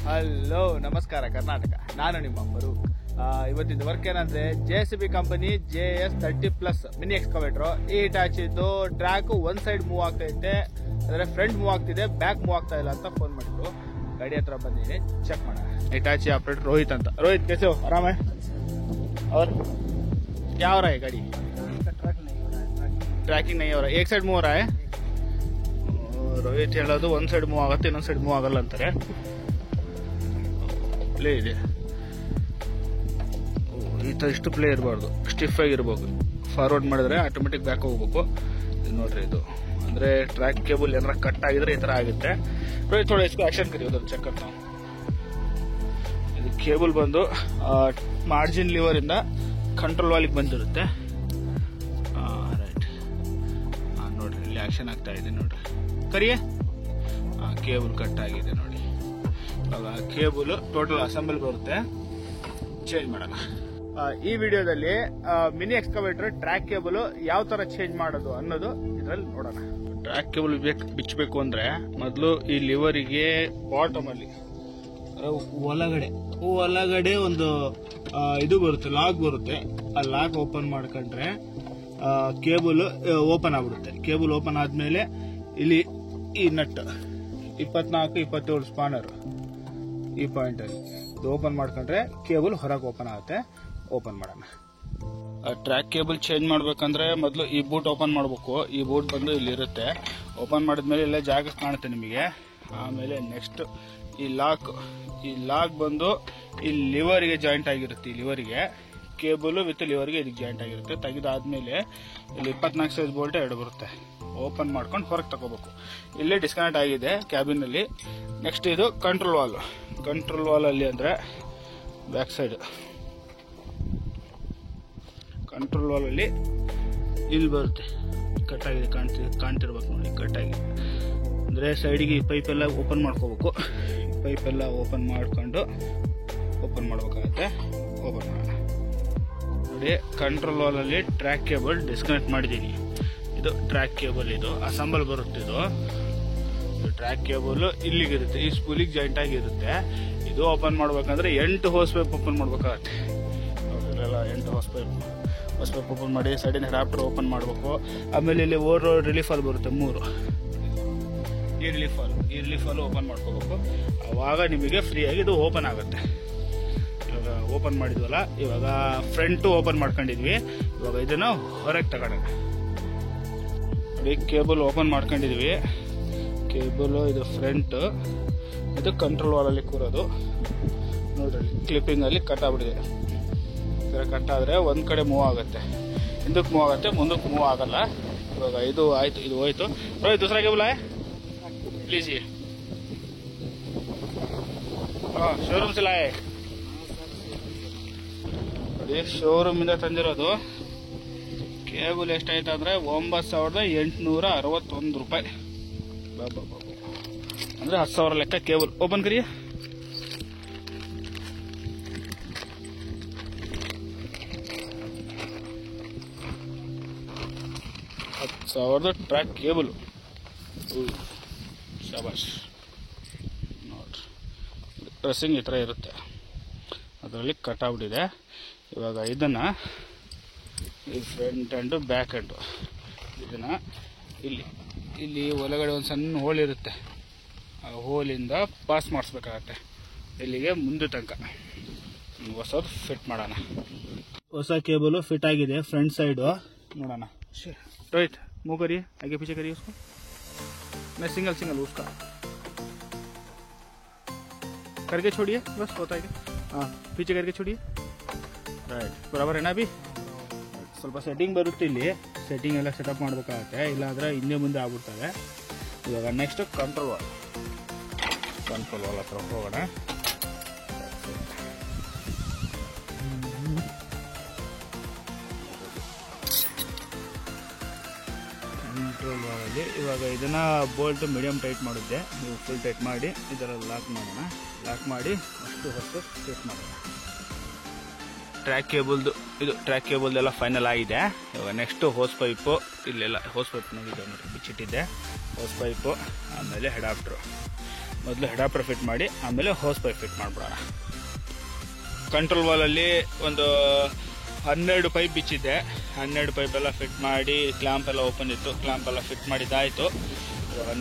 Hello ನಮಸ್ಕಾರ ಕರ್ನಾಟಕ, ನಾನು ನಿಮ್ಮ ಫರೂಕ್. ಇವತ್ತಿನ ವರ್ಕ್ ಏನಂದ್ರೆ JCB company JS30+ mini excavator. ಈ ಹಿಟಾಚಿದ್ದು ಟ್ರ್ಯಾಕ್ ಒಂದ್ ಸೈಡ್ ಮೂವ್ ಆಗ್ತೈತೆ, ಅಂದ್ರೆ ಫ್ರಂಟ್ ಮೂವ್ ಆಗ್ತಿದೆ, ಬ್ಯಾಕ್ ಮೂವ್ ಆಗ್ತಾ ಇಲ್ಲ ಅಂತ ಫೋನ್ ಮಾಡಿದ್ರು. ಗಾಡಿ ಹತ್ರ ಬಂದಿದ್ದೀನಿ, ಚೆಕ್ ಮಾಡೋಣ. ಹಿಟಾಚಿ ಆಪರೇಟರ್ ರೋಹಿತ್ ಅಂತ. ರೋಹಿತ್ कैसे हो? आराम है? और क्या हो रहा है गाड़ी? ट्रैकिंग नहीं हो रहा है, एक साइड मूव हो रहा है. ರೋಹಿತ್ ಹೇಳೋದು ಒಂದ್ ಸೈಡ್ ಮೂವ್ ಆಗುತ್ತೆ, ಇನ್ನೊಂದ್ ಸೈಡ್ ಮೂವ್ ಆಗಲ್ಲ ಅಂತಾರೆ. ಪ್ಲೇ ಇದೆ, ಇಷ್ಟು ಪ್ಲೇ ಇರಬಾರ್ದು, ಸ್ಟಿಫ್ ಆಗಿರ್ಬೇಕು. ಫಾರ್ವರ್ಡ್ ಮಾಡಿದ್ರೆ ಆಟೋಮೆಟಿಕ್ ಬ್ಯಾಕ್ ಹೋಗ್ಬೇಕು. ಇದು ನೋಡ್ರಿ, ಇದು ಅಂದ್ರೆ ಟ್ರ್ಯಾಕ್ ಕೇಬಲ್ ಏನಾರ ಕಟ್ ಆಗಿದ್ರೆ ಈ ತರ ಆಗುತ್ತೆ. ರೋಹಿತ್ ಥೋड़ा इसको ಆಕ್ಷನ್ ಕರಿ, ಅದನ್ನ ಚೆಕ್ करता हूं. ಇದು ಕೇಬಲ್ ಬಂದು ಮಾರ್ಜಿನ್ ಲಿವರ್ ಇಂದ ಕಂಟ್ರೋಲ್ ವಾಲಿಗೆ ಬಂದಿರುತ್ತೆ. ರೈಟ್, ನೋಡ್ರಿ ಇಲ್ಲಿ ಆಕ್ಷನ್ ಆಗ್ತಾ ಇದೆ ನೋಡ್ರಿ. ಕರಿಯೇ ಕೇಬಲ್ ಕಟ್ ಆಗಿದೆ ನೋಡಿ. ಇವಾಗ ಕೇಬಲ್ ಟೋಟಲ್ ಅಸೆಂಬಲ್ ಬರುತ್ತೆ, ಚೇಂಜ್ ಮಾಡೋಣ. ಈ ವಿಡಿಯೋದಲ್ಲಿ ಮಿನಿ ಎಕ್ಸ್ಕವೇಟರ್ ಟ್ರ್ಯಾಕ್ ಕೇಬಲ್ ಯಾವ ತರ ಚೇಂಜ್ ಮಾಡೋದು ಅನ್ನೋದು ಇದರಲ್ಲಿ ನೋಡೋಣ. ಟ್ರ್ಯಾಕ್ ಕೇಬಲ್ ಬಿಚ್ಚಬೇಕು ಅಂದ್ರೆ ಮೊದಲು ಈ ಲಿವರಿಗೆ ಬಾಟಮ್ ಅಲ್ಲಿ ಒಳಗಡೆ ಒಂದು ಇದು ಬರುತ್ತೆ, ಲಾಕ್ ಬರುತ್ತೆ. ಆ ಲಾಕ್ ಓಪನ್ ಮಾಡ್ಕೊಂಡ್ರೆ ಕೇಬಲ್ ಓಪನ್ ಆಗ್ಬಿಡುತ್ತೆ. ಕೇಬಲ್ ಓಪನ್ ಆದ್ಮೇಲೆ ಇಲ್ಲಿ ಈ ನಟ್ 24-27 ಸ್ಪಾನರ್ ಈ ಪಾಯಿಂಟ್ ಅಲ್ಲಿ ಇದು ಓಪನ್ ಮಾಡ್ಕೊಂಡ್ರೆ ಕೇಬಲ್ ಹೊರಗೆ ಓಪನ್ ಆಗುತ್ತೆ. ಓಪನ್ ಮಾಡೋಣ. ಟ್ರ್ಯಾಕ್ ಕೇಬಲ್ ಚೇಂಜ್ ಮಾಡ್ಬೇಕಂದ್ರೆ ಮೊದಲು ಈ ಬೂಟ್ ಓಪನ್ ಮಾಡಬೇಕು. ಈ ಬೂಟ್ ಬಂದು ಇಲ್ಲಿ ಇರುತ್ತೆ. ಓಪನ್ ಮಾಡಿದ್ಮೇಲೆ ಎಲ್ಲ ಜಾಗ ಕಾಣುತ್ತೆ ನಿಮಗೆ. ಆಮೇಲೆ ನೆಕ್ಸ್ಟ್ ಈ ಲಾಕ್ ಬಂದು ಈ ಲಿವರ್ಗೆ ಜಾಯಿಂಟ್ ಆಗಿರುತ್ತೆ. ಈ ಲಿವರ್ಗೆ ಕೇಬಲ್ ವಿತ್ ಲಿವರ್ಗೆ ಇದಕ್ಕೆ ಜಾಯಿಂಟ್ ಆಗಿರುತ್ತೆ. ತೆಗೆದಾದ್ಮೇಲೆ ಇಲ್ಲಿ 24 ಸೈಜ್ ಬೋಲ್ಟ್ 2 ಬರುತ್ತೆ. ಓಪನ್ ಮಾಡ್ಕೊಂಡು ಹೊರಗೆ ತಗೋಬೇಕು. ಇಲ್ಲೇ ಡಿಸ್ಕನೆಕ್ಟ್ ಆಗಿದೆ ಕ್ಯಾಬಿನ್ ಅಲ್ಲಿ. ನೆಕ್ಸ್ಟ್ ಇದು ಕಂಟ್ರೋಲ್ ವಾಲ್ ಅಲ್ಲಿ ಅಂದ್ರೆ ಬ್ಯಾಕ್ ಸೈಡ್ ಕಂಟ್ರೋಲ್ ವಾಲ್ ಅಲ್ಲಿ ಇಲ್ಲಿ ಬರುತ್ತೆ. ಕಟ್ ಆಗಿದೆ, ಕಾಣ್ತಿರ್ಬೇಕು ನೋಡಿ, ಕಟ್ ಆಗಿದೆ ಅಂದ್ರೆ ಸೈಡ್ಗೆ ಈ ಪೈಪ್ ಎಲ್ಲ ಓಪನ್ ಮಾಡ್ಕೋಬೇಕು. ಪೈಪ್ ಎಲ್ಲ ಓಪನ್ ಮಾಡ್ಕೊಂಡು ಓಪನ್ ಮಾಡ್ಬೇಕಾಗತ್ತೆ. ಓಪನ್ ಮಾಡೋಣ ನೋಡಿ. ಕಂಟ್ರೋಲ್ ವಾಲ್ ಅಲ್ಲಿ ಟ್ರ್ಯಾಕ್ ಕೇಬಲ್ ಡಿಸ್ಕನೆಕ್ಟ್ ಮಾಡಿದ್ದೀನಿ. ಇದು ಟ್ರ್ಯಾಕ್ ಕೇಬಲ್, ಇದು ಅಸೆಂಬಲ್ ಬರುತ್ತೆ. ಇದು ಟ್ರ್ಯಾಕ್ ಕೇಬಲ್ ಇಲ್ಲಿಗಿರುತ್ತೆ, ಈ ಸ್ಪೂಲಿಗೆ ಜಾಯಿಂಟ್ ಆಗಿರುತ್ತೆ. ಇದು ಓಪನ್ ಮಾಡ್ಬೇಕಂದ್ರೆ 8 ಹೋಸ್ ಪೈಪ್ ಓಪನ್ ಮಾಡ್ಬೇಕಾಗತ್ತೆ. 8 ಹೋಸ್ ಪೈಪ್ ಓಪನ್ ಮಾಡಿ ಸೈಡಿನ ಅಡಾಪ್ಟರ್ ಓಪನ್ ಮಾಡಬೇಕು. ಆಮೇಲೆ ಇಲ್ಲಿ ಓವರ್ ರಿಲೀಫ್ ವಾಲ್ ಬರುತ್ತೆ 3. ಈ ರಿಲೀಫ್ ವಾಲ್ ಓಪನ್ ಮಾಡ್ಕೋಬೇಕು. ಅವಾಗ ನಿಮಗೆ ಫ್ರೀ ಆಗಿ ಇದು ಓಪನ್ ಆಗುತ್ತೆ. ಇವಾಗ ಓಪನ್ ಮಾಡಿದ್ವಲ್ಲ, ಇವಾಗ ಫ್ರಂಟ್ ಓಪನ್ ಮಾಡ್ಕೊಂಡಿದ್ವಿ. ಇವಾಗ ಇದನ್ನ ಹೊರಗೆ ತಗೊಳ್ಳೋಣ. ನೋಡಿ, ಕೇಬಲ್ ಓಪನ್ ಮಾಡ್ಕೊಂಡಿದ್ವಿ. ಕೇಬಲ್ ಇದು ಫ್ರಂಟ್, ಇದು ಕಂಟ್ರೋಲ್ ವಾಲ್ ಅಲ್ಲಿ ಕೂರೋದು. ನೋಡ್ರಿ, ಕ್ಲಿಪ್ಪಿಂಗ್ ಅಲ್ಲಿ ಕಟ್ ಆಗ್ಬಿಟ್ಟಿದೆ. ಕಟ್ ಆದ್ರೆ ಒಂದ್ ಕಡೆ ಮೂವ್ ಆಗುತ್ತೆ, ಹಿಂದಕ್ಕೆ ಮೂವ್ ಆಗುತ್ತೆ, ಮುಂದಕ್ಕೆ ಮೂವ್ ಆಗಲ್ಲ. ಇವಾಗ ಇದು ಆಯ್ತು, ಇದು ಹೋಯ್ತು. ದೂಸರಾ ಕೇಬಲ್ ಪ್ಲೀಸ್ ಶೋರೂಮ್ से लाए. ನೋಡಿ, ಶೋರೂಮ್ ಇಂದ ತಂದಿರೋದು. ಕೇಬಲ್ ಎಷ್ಟಾಯ್ತು ಅಂದ್ರೆ 9,861 ರೂಪಾಯಿ. ಅಂದ್ರೆ 10,000 ಲೆಕ್ಕ ಕೇಬಲ್. ಓಪನ್ ಕರಿಯ. $10,000 ಟ್ರ್ಯಾಕ್ ಕೇಬಲ್. ಶಾಬಾಷ್. ನೋಡ್ರಿ, ಪ್ರೆಸ್ಸಿಂಗ್ ಈ ಥರ ಇರುತ್ತೆ. ಅದರಲ್ಲಿ ಕಟ್ ಆಗ್ಬಿಟ್ಟಿದೆ. ಇವಾಗ ಇದನ್ನ ಈ ಫ್ರಂಟ್ ಅಂಡ್ ಬ್ಯಾಕ್ ಅಂಡ್ ಇದನ್ನ ಇಲ್ಲಿ ಒಳಗಡೆ ಒಂದು ಸಣ್ಣ ಹೋಲ್ ಇರುತ್ತೆ. ಆ ಹೋಲಿಂದ ಪಾಸ್ ಮಾಡಿಸ್ಬೇಕಾಗತ್ತೆ ಇಲ್ಲಿಗೆ ಮುಂದೆ ತನಕ. ಹೊಸದು ಫಿಟ್ ಮಾಡೋಣ. ಹೊಸ ಕೇಬಲ್ ಫಿಟ್ ಆಗಿದೆ ಫ್ರಂಟ್ ಸೈಡ್. ನೋಡೋಣ. रोहित मूव करिए, आगे पीछे करिए उसको. मैं सिंगल उसका करके छोड़िए, बस होता है. हाँ, पीछे करके छोड़िए. राइट, बराबर है ना. अभी ಸ್ವಲ್ಪ ಸೆಟ್ಟಿಂಗ್ ಬರುತ್ತೆ. ಇಲ್ಲಿ ಸೆಟ್ಟಿಂಗ್ ಎಲ್ಲ ಸೆಟಪ್ ಮಾಡಬೇಕಾಗುತ್ತೆ, ಇಲ್ಲಾಂದ್ರೆ ಹಿಂದೆ ಮುಂದೆ ಆಗ್ಬಿಡ್ತವೆ. ಇವಾಗ ನೆಕ್ಸ್ಟ್ ಕಂಟ್ರೋಲ್ ವಾಲ್ ಹತ್ರ ಹೋಗೋಣ. ಕಂಟ್ರೋಲ್ ವಾಲಲ್ಲಿ ಇವಾಗ ಇದನ್ನ ಬೋಲ್ಟ್ ಮೀಡಿಯಂ ಟೈಟ್ ಮಾಡುತ್ತೆ. ನೀವು ಫುಲ್ ಟೈಟ್ ಮಾಡಿ ಇದರಲ್ಲಿ ಲಾಕ್ ಮಾಡೋಣ. ಲಾಕ್ ಮಾಡಿ ಅಷ್ಟು ಫಿಟ್ ಮಾಡೋಣ. ಟ್ರ್ಯಾಕ್ ಕೇಬಲ್ದು ಇದು ಟ್ರ್ಯಾಕ್ ಕೇಬಲ್ದೆಲ್ಲ ಫೈನಲ್ ಆಗಿದೆ. ಇವಾಗ ನೆಕ್ಸ್ಟ್ ಹೋಸ್ ಪೈಪು, ಇಲ್ಲೆಲ್ಲ ಹೋಸ್ ಪೈಪ್ ನೋಡಿ ಬಿಚ್ಚಿಟ್ಟಿದ್ದೆ. ಹೋಸ್ ಪೈಪು, ಆಮೇಲೆ ಅಡಾಪ್ಟರ್. ಮೊದಲು ಹೆಡಾಪ್ಟರ್ ಫಿಟ್ ಮಾಡಿ ಆಮೇಲೆ ಹೋಸ್ ಪೈಪ್ ಫಿಟ್ ಮಾಡಿಬಿಡೋಣ. ಕಂಟ್ರೋಲ್ ವಾಲಲ್ಲಿ ಒಂದು 12 ಪೈಪ್ ಬಿಚ್ಚಿದ್ದೆ. 12 ಪೈಪ್ ಎಲ್ಲ ಫಿಟ್ ಮಾಡಿ ಕ್ಲ್ಯಾಂಪ್ ಎಲ್ಲ ಓಪನ್ ಇತ್ತು, ಕ್ಲ್ಯಾಂಪ್ ಎಲ್ಲ ಫಿಟ್ ಮಾಡಿದ್ದಾಯಿತು.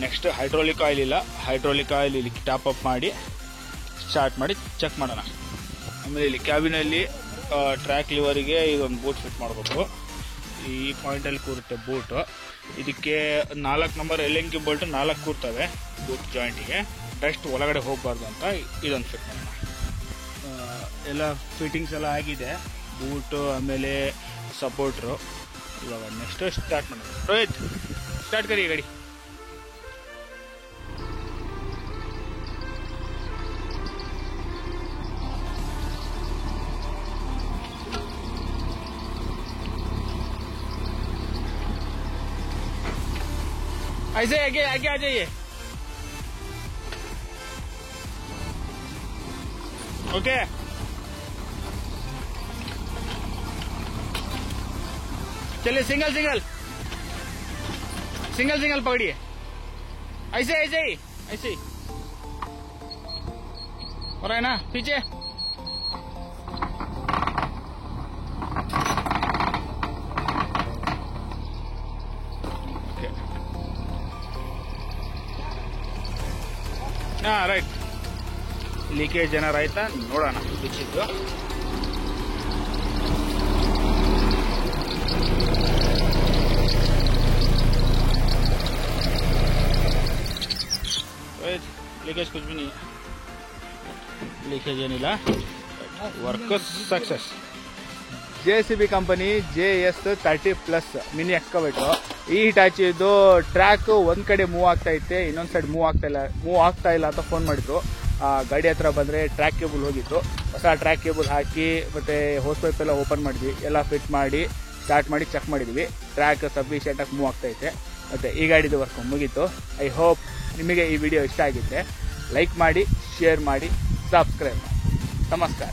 ನೆಕ್ಸ್ಟ್ ಹೈಡ್ರೋಲಿಕ್ ಆಯಿಲ್ ಇಲ್ಲ, ಹೈಡ್ರೋಲಿಕ್ ಆಯಿಲ್ ಇಲ್ಲಿ ಟಾಪ್ ಅಪ್ ಮಾಡಿ ಸ್ಟಾರ್ಟ್ ಮಾಡಿ ಚೆಕ್ ಮಾಡೋಣ. ಆಮೇಲೆ ಇಲ್ಲಿ ಕ್ಯಾಬಿನಲ್ಲಿ ಟ್ರ್ಯಾಕ್ ಲಿವರಿಗೆ ಇದೊಂದು ಬೂಟ್ ಫಿಟ್ ಮಾಡಬೇಕು. ಈ ಪಾಯಿಂಟಲ್ಲಿ ಕೂರುತ್ತೆ ಬೂಟು. ಇದಕ್ಕೆ 4 ನಂಬರ್ LNQ ಬೋಲ್ಟ್ 4 ಕೂರ್ತವೆ ಬೂಟ್ ಜಾಯಿಂಟಿಗೆ. ಡಸ್ಟ್ ಒಳಗಡೆ ಹೋಗಬಾರ್ದು ಅಂತ ಇದೊಂದು ಫಿಟ್ ಮಾಡೋಣ. ಎಲ್ಲ ಫಿಟ್ಟಿಂಗ್ಸ್ ಎಲ್ಲ ಆಗಿದೆ, ಬೂಟು ಆಮೇಲೆ ಸಪೋರ್ಟ್ರು. ಇವಾಗ ನೆಕ್ಸ್ಟ್ ಸ್ಟಾರ್ಟ್ ಮಾಡೋಣ. ರೋಹಿತ್ ಸ್ಟಾರ್ಟ್ ಕರಿ ಗಾಡಿ. ऐसे आगे आगे आ जाइए. ओके चलिए सिंगल सिंगल सिंगल सिंगल पकड़िए. ऐसे ऐसे ही ऐसे ही हो रहा है ना. पीछे ರೈಟ್. ಲೀಕೇಜ್ ಏನಾರು ಆಯ್ತಾ ನೋಡೋಣ. ಬಿಚ್ಚಿದ್ದು ಲೀಕೇಜ್ ಕುछ भी नहीं, ಲೀಕೇಜ್ ಏನಿಲ್ಲ. Work success. JCB company JS30+ mini excavator. ಈ ಹಿಟಾಚಿದು ಟ್ರ್ಯಾಕ್ ಒಂದ್ ಕಡೆ ಮೂವ್ ಆಗ್ತಾ ಐತೆ, ಇನ್ನೊಂದ್ ಸೈಡ್ ಮೂವ್ ಆಗ್ತಾ ಇಲ್ಲ ಅಂತ ಫೋನ್ ಮಾಡಿದ್ರು. ಗಾಡಿ ಹತ್ರ ಬಂದ್ರೆ ಟ್ರ್ಯಾಕ್ ಕೇಬಲ್ ಹೋಗಿತ್ತು. ಹೊಸ ಟ್ರ್ಯಾಕ್ ಕೇಬಲ್ ಹಾಕಿ ಮತ್ತೆ ಹೋಸ್ ಪೈಪ್ ಎಲ್ಲ ಓಪನ್ ಮಾಡಿದ್ವಿ, ಎಲ್ಲ ಫಿಟ್ ಮಾಡಿ ಸ್ಟಾರ್ಟ್ ಮಾಡಿ ಚೆಕ್ ಮಾಡಿದ್ವಿ. ಟ್ರ್ಯಾಕ್ ಸಫಿಷಿಯೆಂಟ್ ಆಗಿ ಮೂವ್ ಆಗ್ತಾ ಐತೆ. ಮತ್ತೆ ಈ ಗಾಡಿದು ವರ್ಕ್ ಮುಗೀತು. ಐ ಹೋಪ್ ನಿಮಗೆ ಈ ವಿಡಿಯೋ ಇಷ್ಟ ಆಗಿದ್ದೆ. ಲೈಕ್ ಮಾಡಿ, ಶೇರ್ ಮಾಡಿ, ಸಬ್ಸ್ಕ್ರೈಬ್ ಮಾಡಿ. ನಮಸ್ಕಾರ.